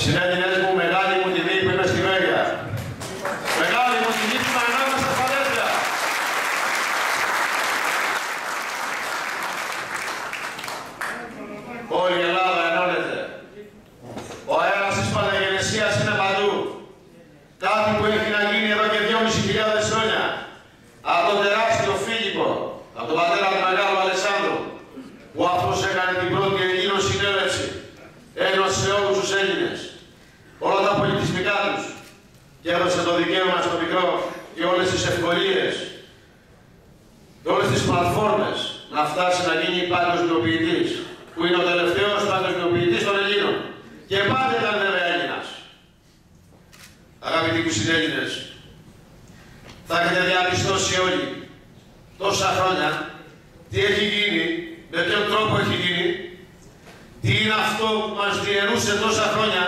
Συνέλληνες μου, μεγάλη μου τιμή που είμαι στη Μέγια. Μεγάλη μου τιμή που είμαι ανάμεσα στα παλέτια. Όλη η Ελλάδα ενώνεται. Ο αέρας της Παναγενεσίας είναι παντού. Κάτι που έχει να γίνει εδώ και 2.500 χρόνια. Από τον τεράστιο Φίλιππο, από τον πατέρα του Μεγάλου Αλεξάνδρου, που αυτός έκανε την πρώτη Ελλήνων συνέλευση. Ένωσε όλους τους Έλληνες, όλα τα πολιτισμικά τους και έδωσε το δικαίωμα στο μικρό και όλες τις ευκολίες και όλες τις πλατφόρμες να φτάσει να γίνει παγκοσμιοποιητής, που είναι ο τελευταίος παγκοσμιοποιητής των Ελλήνων. Και πάντα ήταν βέβαια Έλληνας. Αγαπητοί μου συνέλληνες, θα έχετε διαπιστώσει όλοι τόσα χρόνια τι έχει γίνει, με ποιον τρόπο έχει γίνει, τι είναι αυτό που μας διαιρούσε τόσα χρόνια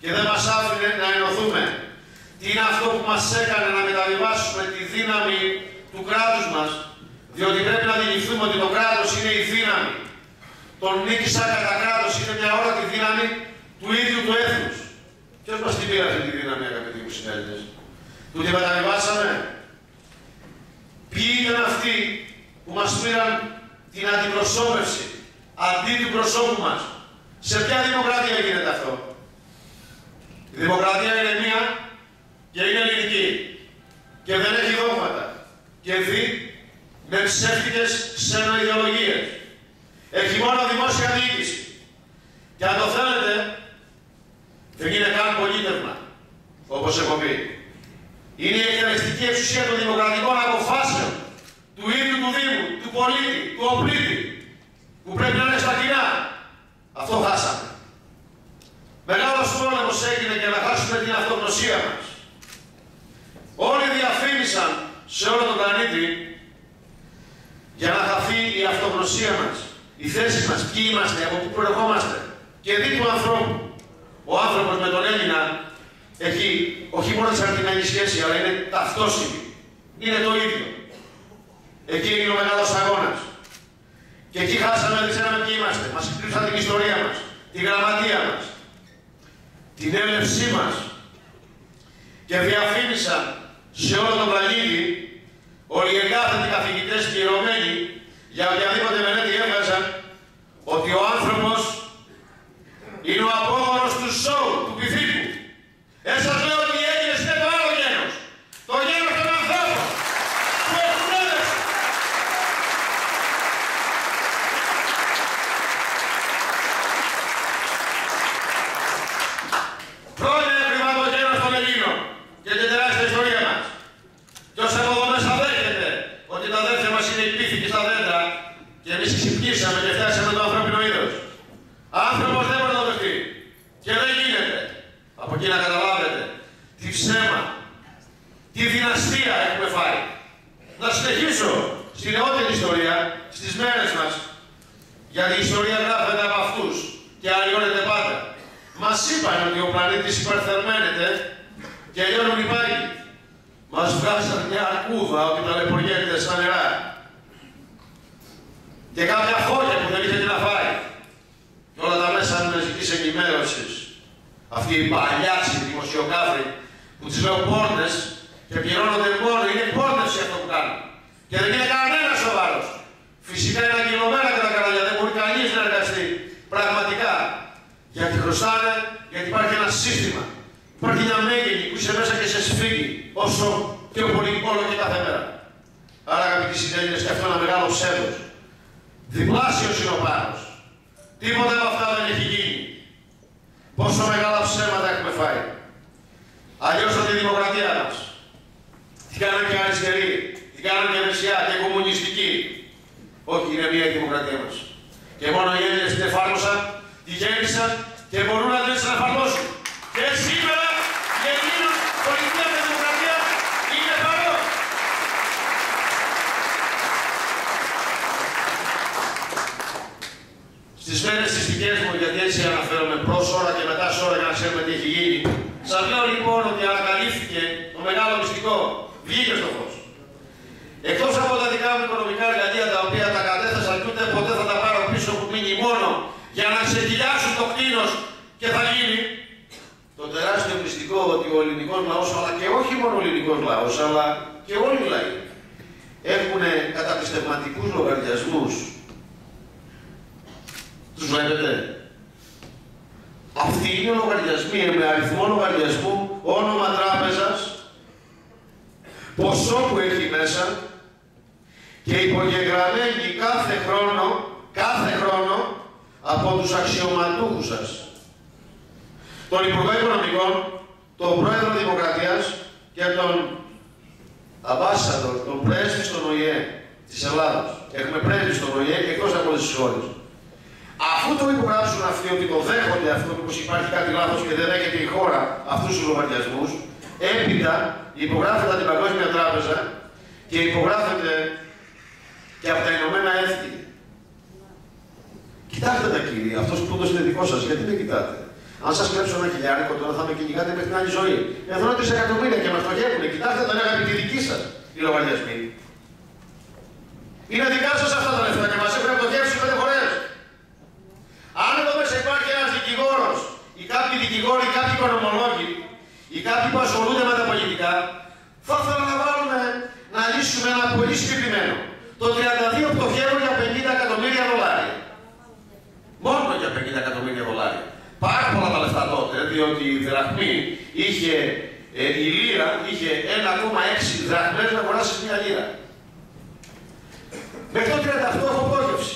και δεν μας άφηνε να ενωθούμε. Τι είναι αυτό που μας έκανε να μεταβιβάσουμε τη δύναμη του κράτους μας, διότι πρέπει να αντιληφθούμε ότι το κράτος είναι η δύναμη. Τον νίκησα κατά κράτος είναι μια όρατη δύναμη του ίδιου του έθνους. Ποιος μας την πήρε αυτή τη δύναμη, αγαπητοί μου συνέλληνες? Του τη μεταβιβάσαμε? Ποιοι ήταν αυτοί που μας πήραν την αντιπροσώπευση αντί του προσώπου μας? Σε ποια δημοκρατία γίνεται αυτό? Η δημοκρατία είναι μία και είναι ελληνική και δεν έχει δόγματα και ζει με ψεύτικες ξενοειδεολογίες. Έχει μόνο δημόσια διοίκηση και αν το θέλετε δεν είναι καν πολίτευμα, όπως έχω πει. Είναι η εκτελεστική εξουσία των δημοκρατικών αποφάσεων του ίδιου του Δήμου, του πολίτη, του οπλίτη, που πρέπει να είναι στα κοινά. Αυτό χάσαμε. Μεγάλος πόλεμος έγινε για να χάσουμε την αυτογνωσία μας. Όλοι διαφήμισαν σε όλο τον πλανήτη για να χαθεί η αυτογνωσία μας, η θέση μας, ποιοι είμαστε, από πού προερχόμαστε. Και δι' του ανθρώπου. Ο άνθρωπος με τον Έλληνα έχει όχι μόνο εξαρτημένη σχέση, αλλά είναι ταυτόσιμη. Είναι το ίδιο. Εκεί είναι ο μεγάλος αγώνας. Και εκεί χάσαμε, δεν ξέραμε ποιοι είμαστε. Μας κρύψαν την ιστορία μας, τη γραμματεία μας, την έλευσή μας. Και διαφήμισαν σε όλο τον πλανήτη όλοι οι εγκάθετοι καθηγητές πληρωμένοι για οποιαδήποτε μελέτη έβγαζαν ότι ο άνθρωπος είναι ο απόγονος του σόου, του πυθίκου. Σας λέω ότι οι Έλληνες είναι το άλλο γένος. Το γένος των ανθρώπων που έχουν έλευση. Χρόνια έκρυβαν το γένος των Ελλήνων και την τεράστια ιστορία μας. Και ως από εδώ μέσα δέχεται ότι τα αδέρφια μας είναι υπήθηκοι στα δέντρα και εμείς ξυπνήσαμε και φτιάξαμε το ανθρώπινο είδος. Άνθρωπος δεν μπορεί να το δεχτεί. Και δεν γίνεται. Από εκεί να καταλάβετε τι ψέμα, τι δυναστεία έχουμε φάει. Να συνεχίσω στην νεότερη ιστορία, στις μέρες μας, γιατί η ιστορία γράφεται από αυτούς και αλλοιώνεται πάντα. Μας είπαν ότι ο πλανήτης υπερθερμαίνεται και λιώνουν οι πάγοι. Μας βγάζαν μια αρκούδα ότι ταλαιπωριέται στα νερά. Και κάποια φώλια που δεν είχε τι να φάει. Και όλα τα μέσα μαζικής ενημέρωσης. Αυτοί οι παλιάτσοι δημοσιογράφοι που τις λέω πόρνες και πληρώνονται μόνο, είναι πόρνες αυτό που κάνουν. Και δεν είναι κανένα σοβαρός. Φυσικά είναι αγκυλωμένα και τα κανάλια, δεν μπορεί κανείς να εργαστεί πραγματικά. Γιατί χρωστάνε, γιατί υπάρχει ένα σύστημα. Υπάρχει μια μέγενη που είσαι μέσα και σε σφίγγει όσο πιο πολύ όλο και κάθε μέρα. Άρα, αγαπητοί συνέλληνες, και αυτό είναι ένα μεγάλο ψεύδος. Διπλάσιος είναι ο πάρος. Τίποτα από αυτά δεν έχει γίνει. Πόσο μεγάλα ψέματα έχουμε φάει. Αλλιώς τη δημοκρατία μας. Τι κάνουν και αριστεροί, τι κάνουν και δεξιά και κομμουνιστικοί. Όχι, είναι μία η δημοκρατία μας. Και μόνο οι Έλληνες την εφάρμοσαν, τη γέννησαν και μπορούν να την εφαρμόσουν. Και σήμερα η Ελλήνων πολιτεία και δημοκρατία είναι παρόν. Στις μέρες τις δικές μου, γιατί έτσι αναφέρομαι προς ώρα και μετά ώρα για να ξέρουμε τι έχει γίνει, σας λέω λοιπόν ότι ανακαλύφθηκε το μεγάλο μυστικό. Βγήκε στο φως. Εκτός από τα δικά μου οικονομικά εργαλεία τα οποία τα κατέθεσα και ούτε ποτέ θα τα πάρω πίσω, που μείνει μόνο για να ξεκυλιάσουν το κτήνος και θα γίνει το τεράστιο μυστικό ότι ο ελληνικός λαός, αλλά και όχι μόνο ο ελληνικός λαός, αλλά και όλοι οι λαοί, έχουν καταπιστευματικούς λογαριασμούς. Τους βλέπετε. Αυτοί είναι λογαριασμοί με αριθμό λογαριασμού, όνομα τράπεζας, ποσό που έχει μέσα και υπογεγραμμένοι κάθε χρόνο από τους αξιωματούχους σας. Τον Υπουργό Οικονομικών, τον Πρόεδρο Δημοκρατίας και τον Ambassador, τον πρέσβη στον ΟΗΕ της Ελλάδος. Έχουμε πρέσβη στον ΟΗΕ και εκτός από όλες τις χώρες. Αφού το υπογράψουν αυτοί ότι το δέχονται αυτό, πως υπάρχει κάτι λάθος και δεν δέχεται η χώρα αυτούς τους λογαριασμούς, έπειτα υπογράφεται από την Παγκόσμια Τράπεζα και υπογράφεται και από τα Ηνωμένα Έθνη. Κοιτάξτε τα κύριοι, αυτός που έδωσε είναι δικό σας, γιατί δεν κοιτάτε. Αν σας κλέψω ένα χιλιάρικο, τώρα θα με κυνηγάτε μέχρι την άλλη ζωή. Εδώ είναι 3 εκατομμύρια και μας στοχεύουνε. Κοιτάξτε τα λέγαμε τη δική σας οι λογαριασμοί. Είναι δικά σας αυτά τα λεφτά και μας έχουν πτωχεύσει 5 φορές. Αν εδώ μέσα υπάρχει ένας δικηγόρος, ή κάποιοι δικηγόροι, ή κάποιοι οικονομολόγοι, ή κάποιοι που ασχολούνται με τα πολιτικά, θα ήθελα να βάλουμε να λύσουμε ένα πολύ συγκεκριμένο. Το 32 πτωχεύουν για 50 εκατομμύρια δολάρια. Μόνο για 50 εκατομμύρια δολάρια. Πάρα πολλά τα λεφτά τότε, διότι η δραχμή είχε, η λίρα είχε 1,6 δραχμές να αγοράσεις μια λίρα. Μέχρι το 38 έχω πτώχευση.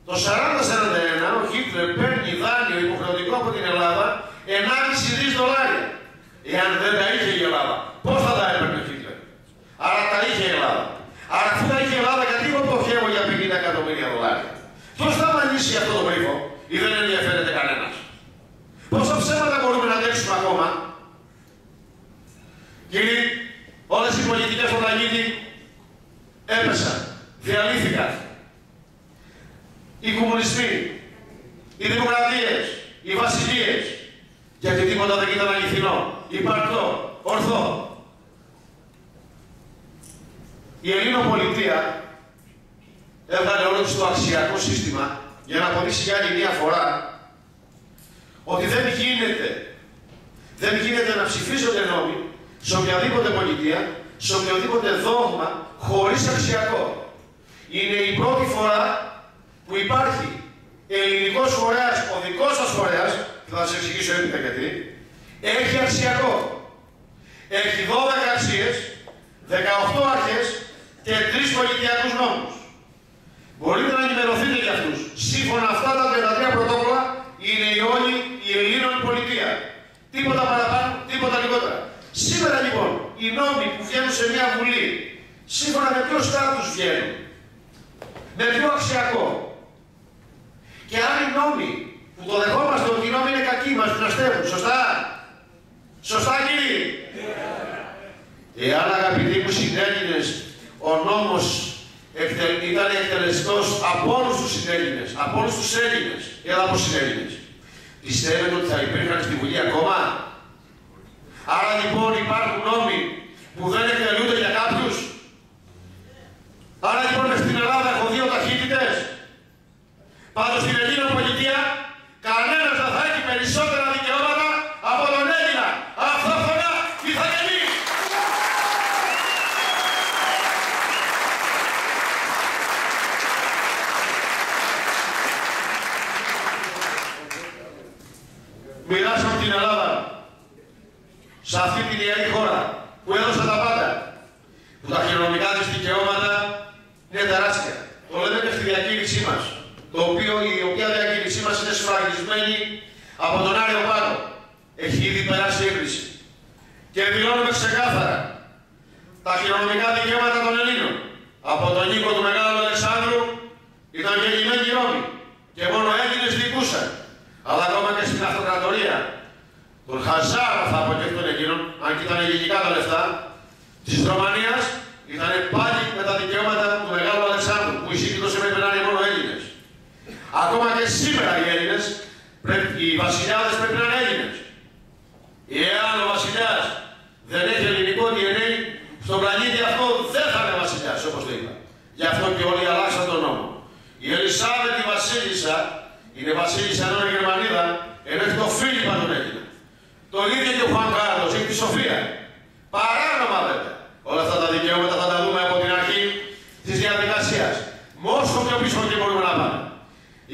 Το 40-41 ο Χίτλερ παίρνει δάνειο υποχρεωτικό από την Ελλάδα 1,5 δις δολάρια. Εάν δεν τα είχε η Ελλάδα, πώς θα τα έπαιρνε ο Χίτλερ? Άρα τα είχε η Ελλάδα. Άρα αφού τα είχε η Ελλάδα, γιατί εγώ πτωχεύω για 50 εκατομμύρια δολάρια? Ποιος θα μανίσει αυτό το γρίφο ή δεν ενδιαφέρεται κανένας? Πόσα ψέματα μπορούμε να αντέξουμε ακόμα? Κύριοι, όλες οι πολιτικές στο Λαγίδι έπεσαν, διαλύθηκαν. Οι κομμουνισμοί, οι δημοκρατίες, οι βασιλείες, γιατί τίποτα δεν ήταν αληθινό, υπαρκτό, ορθό. Η Ελληνοπολιτεία έβγαλε όλο το αξιακό σύστημα για να αποδείξει για άλλη μία φορά ότι δεν γίνεται να ψηφίζονται νόμοι σε οποιαδήποτε πολιτεία, σε οποιοδήποτε δόγμα, χωρίς αξιακό. Είναι η πρώτη φορά που υπάρχει ελληνικός φορέας, ο δικός σας φορέας, και θα σας εξηγήσω έπειτα γιατί, έχει αξιακό. Έχει 12 αξίες, 18 αρχές και 3 πολιτιακούς νόμους. Μπορείτε να ενημερωθείτε για αυτούς. Σύμφωνα αυτά τα 33 πρωτόκολλα είναι η όλη η Ελλήνων πολιτεία. Τίποτα παραπάνω, τίποτα λιγότερα. Σήμερα λοιπόν οι νόμοι που βγαίνουν σε μια βουλή, σύμφωνα με ποιο στάτους βγαίνουν? Με ποιο αξιακό? Και άλλοι νόμοι που το δεχόμαστε ότι οι νόμοι είναι κακοί, μας δυναστεύουν. Σωστά? Σωστά κύριοι? Εάν αγαπητοί μου συνέλληνες, ο νόμος ήταν εκτελεστός από όλους τους συνέλληνες, από όλους τους Έλληνες, από συνέλληνες, πιστεύετε ότι θα υπήρχαν στη Βουλή ακόμα? Άρα λοιπόν υπάρχουν νόμοι που δεν εκτελούνται για κάποιους? Άρα λοιπόν στην Ελλάδα έχω 2 ταχύτητες? Πάντως στην Ελληνοπολιτεία κανένας δεν θα έχει περισσότερα δικαιώματα από τον Έλληνα. Αυτόχρονα ηθαγενή. Μοιράσαμε την Ελλάδα σε αυτή την ιερή χώρα που έδωσε τα πάντα, που τα χειρονομικά της δικαιώματα είναι τεράστια. Το λέμε και στη διακήρυξή μας, η οποία διακήρυξή μας είναι σφραγισμένη από τον Άριο Πάγο. Έχει ήδη περάσει έγκριση. Και δηλώνουμε ξεκάθαρα τα χειρονομικά δικαιώματα των Ελλήνων. Από τον Νίκο του Μεγάλου Αλεξάνδρου ήταν γεννημένοι Ρώμοι και μόνο Έλληνες δικούσαν. Αλλά ακόμα και στην αυτοκρατορία, τον Χαζάρα θα πω και αυτόν εκείνον, αν και ήταν ελληνικά τα λεφτά, της Ρωμανίας, ήταν πάλι με τα δικαιώματα του Μεγάλου Αλεξάνδρου, που η σύγκριτος έπρεπε να είναι μόνο Έλληνες. Ακόμα και σήμερα οι Έλληνες, οι βασιλιάδες πρέπει να είναι Έλληνες. Εάν ο βασιλιάς δεν έχει ελληνικό DNA, στον πλανήτη αυτό δεν θα είναι βασιλιάς, όπως το είπα. Γι' αυτό και όλοι αλλάξαν τον νόμο. Η Ελισάβετ η βασίλισσα Είναι βασίλισσα ενώ είναι Γερμανίδα, ενώ έχει το Φίλιππα τον Έλληνα. Το ίδιο και ο Χουάν Κάρλος, έχει τη Σοφία. Παράνομα βέβαια. Όλα αυτά τα δικαιώματα θα τα δούμε από την αρχή της διαδικασίας. Με όσο πιο πίσω και μπορούμε να πάμε.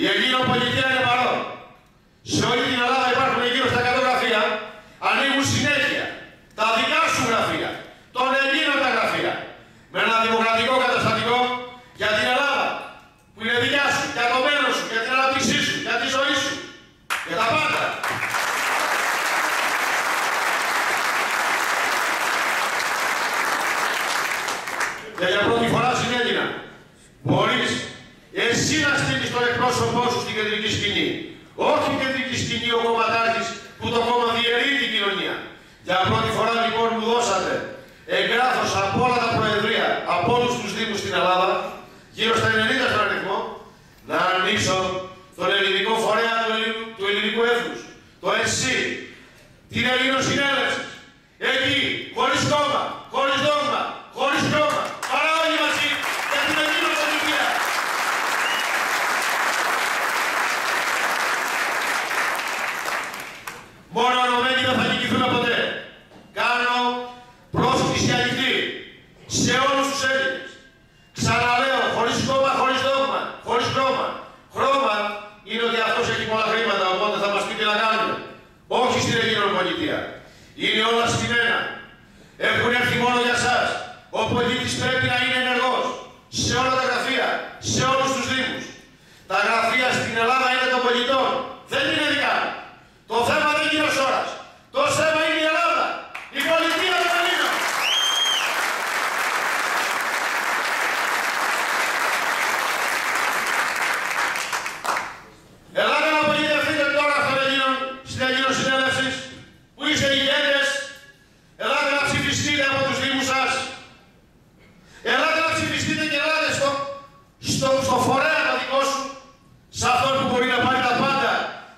Η Ελλήνων πολιτεία είναι παρόν. Σε όλη την Ελλάδα υπάρχουν γύρω στα 100 γραφεία, ανοίγουν συνέχεια. Τα δικά σου γραφεία, των Ελλήνων τα γραφεία. Με ένα δημοκρατικό καταστατικό για την Ελλάδα, που είναι δικιά σου, για το μέλλον σου, για την ανάπτυξή σου, για τη ζωή σου, για τα πάντα. Και για πρώτη φορά στην Έλληνα, μπορείς εσύ να στείλεις τον εκπρόσωπό σου στην κεντρική σκηνή. Όχι η κεντρική σκηνή ο κομματάρχης που το κόμμα διαιρεί την κοινωνία. Για πρώτη φορά λοιπόν μου δώσατε εγγράφος από όλα τα προεδρία, από όλους τους δήμους στην Ελλάδα, γύρω στα 90 στον αριθμό, να ανοίξω τον ελληνικό φορέα του ελληνικού έθνους, το ΕΣΥ, την Ελληνοσυνέλευση. Εκεί, χωρίς κόμμα, χωρίς δόγμα, χωρίς κόμμα, παρά όλοι μαζί για την Ελληνοπολιτεία. Μόνο ενωμένοι δεν θα νικηθούμε ποτέ. Κάνω πρόσκληση ανοιχτή σε όλους τους Έλληνες. Ξαναλέω, χωρίς κόμμα, χωρίς δόγμα, χωρίς χρώμα. Χρώμα είναι ότι αυτός έχει πολλά χρήματα, οπότε θα μας πει τι να κάνουμε. Όχι στην Ελληνοπολιτεία. Είναι όλα στημένα. Έχουν έρθει μόνο για σας. Ο πολίτης πρέπει να είναι ενεργός σε όλα τα γραφεία, σε όλους τους δήμους. Τα γραφεία στην Ελλάδα είναι των πολιτών. Δεν είναι δικά. Το θέμα δεν είναι ως ώρας. Το θέμα είναι η Ελλάδα. Η πολιτεία των Ελλήνων. Ελάτε να απογοητευτείτε τώρα στον Ελλήνων, στην Ελληνοσυνέλευση, που είστε ηγέτες. Ελάτε να ψηφιστείτε από τους δήμους σας. Ελάτε να ψηφιστείτε και ελάτε στο φορέα το δικό σου. Σε αυτόν που μπορεί να πάρει τα πάντα.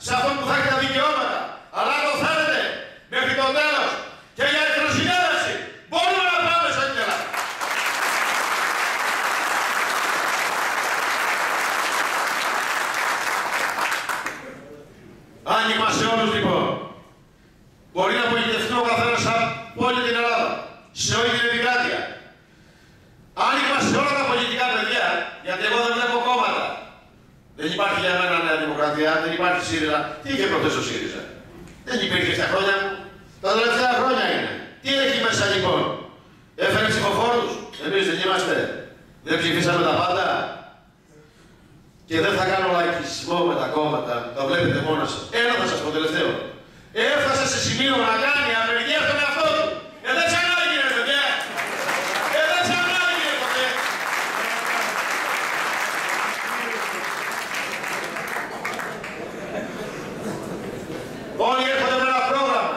Σε αυτόν που θα έχει τα δικαιώματα. Αλλά αν το θέλετε μέχρι το τέλος και για εθνοσυνέλευση μπορούμε να πάμε σαν την Ελλάδα. Άνοιγμα σε όλους λοιπόν. Μπορεί να απογοητευτεί ο καθένας από όλη την Ελλάδα, σε όλη την επικράτεια. Άνοιγμα σε όλα τα πολιτικά παιδιά, γιατί εγώ δεν βλέπω κόμματα. Δεν υπάρχει για μένα Νέα Δημοκρατία, δεν υπάρχει ΣΥΡΙΖΑ. Τι είχε προχθές ο ΣΥΡΙΖΑ? Δεν υπήρχε στα χρόνια μου. Τα τελευταία χρόνια είναι. Τι έχει μέσα λοιπόν? Έφερε ψηφοφόρους? Εμείς δεν είμαστε. Δεν ψηφίσαμε τα πάντα. Και δεν θα κάνω λαϊκισμό με τα κόμματα. Τα βλέπετε μόνα σας. Ένα θα σας πω τελευταίο. Έφτασε σε σημείο να κάνει απεργία στον εαυτό του. Δεν ξανά γίνεται, παιδιά. Δεν ξανά γίνεται, ποτέ. Όλοι έρχονται με ένα πρόγραμμα.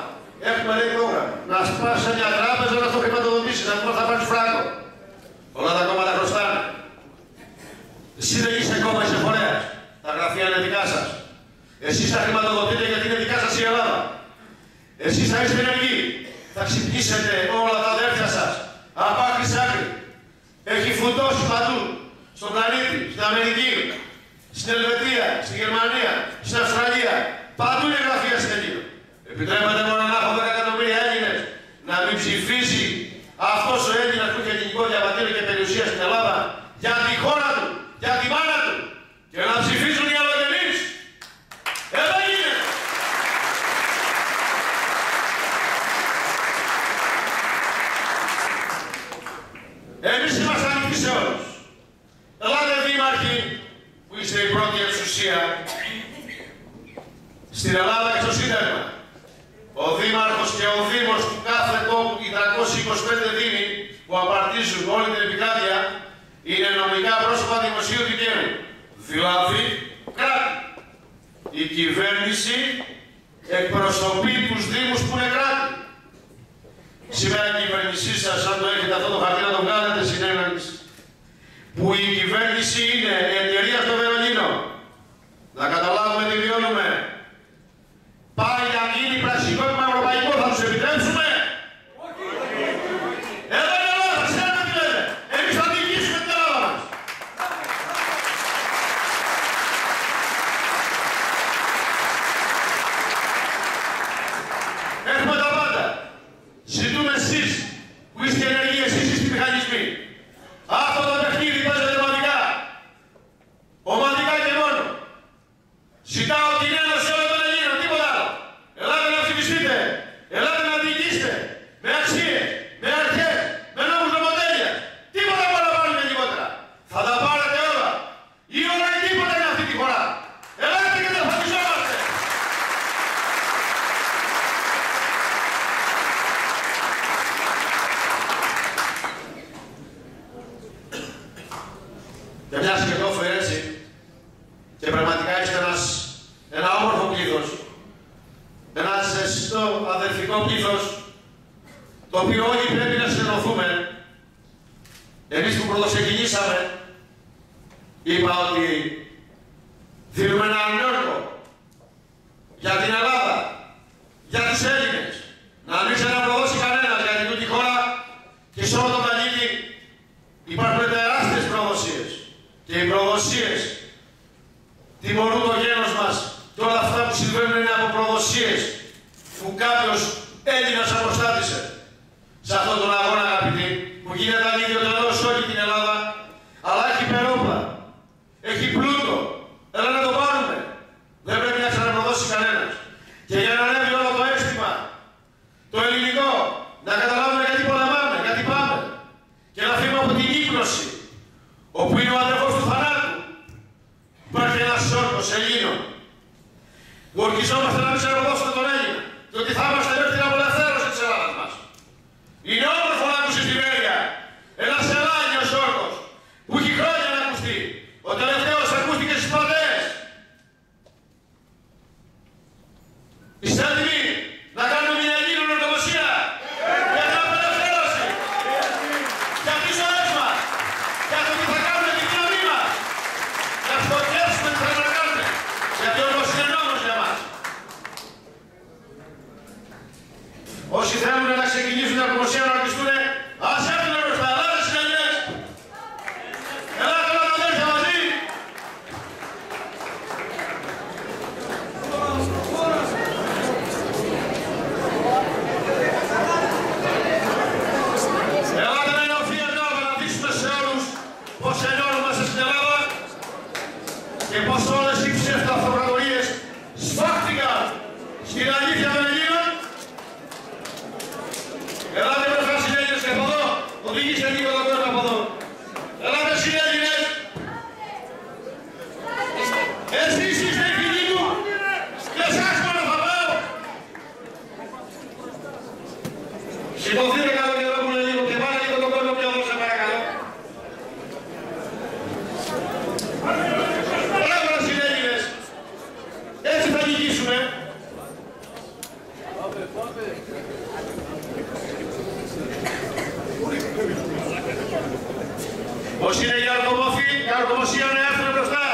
Έχουμε λέει πρόγραμμα. Να σπάσει μια τράπεζα να το χρηματοδοτήσει, να πούμε θα πάρεις φράγκο. Όλα τα κόμματα χρωστάνε. Εσύ δεν είσαι κόμμα, είσαι φορέας. Τα γραφεία είναι δικά σας. Εσείς θα χρηματοδοτείτε γιατί είναι δικά σας η Ελλάδα. Εσείς θα είστε ενεργοί. Θα ξυπνήσετε όλα τα αδέρφια σας. Από άκρη σ' άκρη. Έχει φουντώσει παντού. Στον πλανήτη, στην Αμερική, στην Ελβετία, στη Γερμανία, στην Αυστραλία. Παντού είναι γραφεία στην Ελλήνων. Επιτρέπετε μόνο να έχω 10 εκατομμύρια Έλληνες να μην ψηφίσει αυτός ο Έλληνας που είχε ελληνικό διαβατήριο και περιουσία στην Ελλάδα για τη χώρα του, για τη μάνα του και να ψηφίσουν οι αλλογενείς. Εδώ γίνεται. Εμείς είμαστε ανοιχτοί σε όλους. Ελάτε δήμαρχοι που είστε η πρώτη εξουσία στην Ελλάδα και στο Σύνταγμα. Ο Δήμαρχος και ο Δήμος του κάθε τόπου, οι 325 δήμοι που απαρτίζουν όλη την επικράτεια, είναι νομικά πρόσωπα δημοσίου δικαίου. Δηλαδή, κράτη. Η κυβέρνηση εκπροσωπεί τους δήμους που είναι κράτη. Σήμερα η κυβέρνησή σας, αν το έχετε αυτό το χαρτί να το βγάλετε συνένανση, που η κυβέρνηση είναι εταιρεία στο Βερολίνο. Να καταλάβουμε τι βιώνουμε. Πάει να γίνει πρασινότημα ευρωπαϊκό, θα τους επιτρέψουμε? Όχι. Εδώ είναι Ελλάδα, ξέρετε τι λέτε. Εμείς θα διοικήσουμε την Ελλάδα μας. Ζητάω την ένωση όλων των Ελλήνων, τίποτα άλλο. Ελάτε να ψηφιστείτε. Ελάτε να διοικήσετε. Με αξίες, με αρχές, με νόμους νομοτέλεια. Τίποτα παραπάνω και λιγότερα. Θα τα πάρετε όλα. Η ώρα ή τίποτα είναι αυτή τη φορά. Ελάτε και δεν φαντιζόμαστε. Και μιας και εδώ φέρει έτσι, και πραγματικά είστε ένα όμορφο πλήθος, ένα ζεστό αδερφικό πλήθος, το οποίο όλοι πρέπει να συνενωθούμε. Εμείς που πρωτοξεκινήσαμε, είπα ότι δίνουμε ένα ανέργο για την Ελλάδα, για τους Έλληνες, να μην ξαναπροδώσει κανένας, γιατί τούτη χώρα και σε όλο το πλανήτη υπάρχουν τεράστιες προδοσίες. Και οι προδοσίες τιμωρούν το γένος μας και όλα αυτά που συμβαίνουν είναι από προδοσίες που κάποιος Έλληνας αποστάτησε. Σε αυτόν τον αγώνα, αγαπητοί, που γίνεται ανίδιο τελώς σε όλη την Ελλάδα, αλλά έχει περόπλα, έχει πλούτο. Έλα να το πάρουμε. Δεν πρέπει να ξαναπροδώσει κανένας. Και για να ανέβει όλο το αίσθημα, το ελληνικό, να καταλάβουμε γιατί πολεμάμε, γιατί πάμε. Και να φύγουμε από την ύπνωση, όπου είναι ο αδερφός του θανάτου. Υπάρχει ένας όρκος Ελλήνων που ορκιζόμαστε να μην ξαναπροδώσουμε τον Έλληνα και ότι θα είμαστε μέχρι την απελευθέρωση της Ελλάδας μας. Είναι όμορφο να ακούσει στη Βέρεια ένας ελάνιος όρκος που έχει χρόνια να ακουστεί. Ο τελευταίος ακούστηκε στις Παντέες. Είστε έτοιμοι να κάνουμε μια Ελλήνων ορκομοσία για την απελευθέρωση, για τις ζωές μας, για το τι θα κάνουμε την κοινωνία μας, να στοχεύσουμε τι θα κάνουμε, γιατί όλος είναι νόμος για μας. Όσοι θέλουν να ξεκινήσουν την ορκομοσία να ορκιστούν, ας έρθουν μπροστά. Ελάτε συνεργές. Ελάτε όλα τα αδέρφια μαζί. Ελάτε να είναι ορθία τώρα να δείξουμε σε όλους πως ενώνομαστε στην Ελλάδα και πως όλες οι ψευτοαυτοκρατορίες σφάχτηκαν στην αλήθεια των Ελλήνων. Ελάτε μπροστά συνέλληνες και από εδώ, οδηγήστε λίγο τον κόσμο από εδώ. Ελάτε συνέλληνες. Εσείς είστε οι φίλοι μου και εσάς μόνο θα πάω. Σηκωθείτε κάτω και εδώ που είναι λίγο και πάνε λίγο τον κόσμο πιο εδώ, σε παρακαλώ. Μπράβο συνέλληνες. Έτσι θα νικήσουμε. Όσοι είναι για ορκομοσία να έρθουν μπροστά.